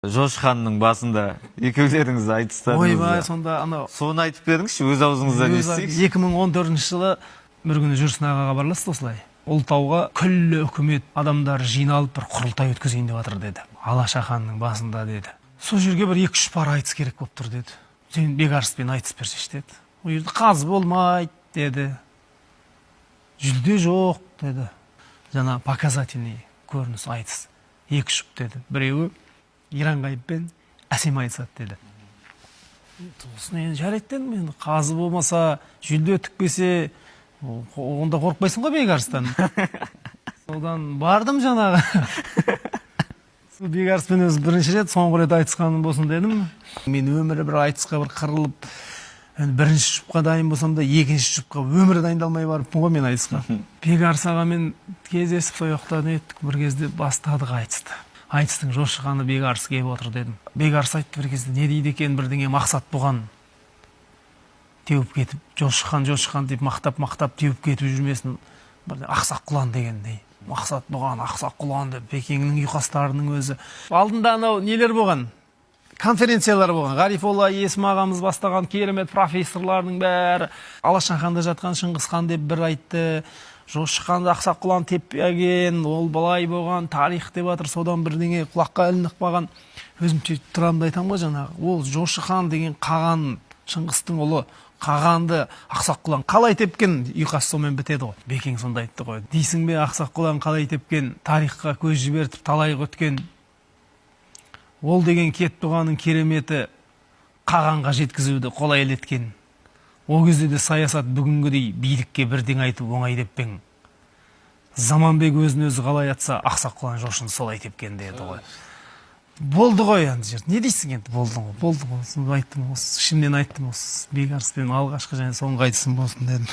Жошханның басында екеулеріңіз айтыстыңыз. Ойбай, сонда анау Соны айтып беріңізші, өз аузыңыздан естейікші. 2014 жылы бір күні Жүрсін ағаға хабарласты осылай. Ұлытауға күллі үкімет адамдары жиналып бір құрылтай өткізейін деп жатыр деді. Алаша ханның басында деді. Сол жерге бір 2-3 пара айтыс керек болып тұр деді. Сен Бекарыспен айтыс берсеші деді. Ол жерде қазы болмайды деді. Жүлде жоқ деді. Жаңа показательный көрініс айтыс. 2 жұп деді. Біреуі Иранғайып пен Әсем айтысады деді. Тосын енді жарайды дедім, енді қазы болмаса, жүлде өтікпесе, онда қорықпайсың ғой Бекарыстан. Содан бардым жаңағы. Бекарыспен өз бірінші рет, соңғы рет айтысқаным болсын дедім. Мен өмірі бір айтысқа бір қырылып, бірінші жұпқа дайын болсам да, екінші жұпқа өмірі дайындалмай барыппын ғой мен айтысқа. Бекарыс ағамен кездесіп сояқтан еттік, бір кезде бастадық айтысты. Айтыстың жошықаны Бекарыс келіп отыр дедім. Бекарыс айтты бір кезде, не дейді екен бірдеңе мақсат бұған теуіп кетіп, жошықан деп мақтап теуіп кетіп жүрмесін. Ақсақ құлан дегендей. Мақсат бұған, ақсақ құлан деп, Бекеңнің ұйқастарының өзі. Алдында анау нелер болған? Конференциялар болған. Ғарифолла Есім ағамыз бастаған керемет профессорлардың бәрі. Алашаханда жатқан Шыңғысхан деп бір айтты. Жошықанды ақсақ құлан теппеген, ол балай болған, тарих деп жатыр, содан бірдеңе құлаққа ілініп қалған. Өзім тұрамды айтам ғой жаңағы. Ол Жошықан деген қаған, Шыңғыстың ұлы қағанды ақсақ құлан қалай тепкен, ұйқас сонымен бітеді ғой. Бекең сонда айтты ғой. Дейсің бе, ақсақ құлан қалай тепкен, тарихқа көз жібертіп талай өткен. Ол деген кет туғанның кереметі қағанға жеткізуді қолай еткен. О кезде де саясат бүгінгідей билікке бірден айтып оңай деп пең. Заманбек өзін өзі қалай атса, ақсақ құлан жошыны солай тепкен деді ғой. Болды ғой енді жер. Не дейсің енді? Болды ғой. Сонда айттым, ішімнен айттым, Бекарыспен алғашқы және соңғы айтысым болсын дедім.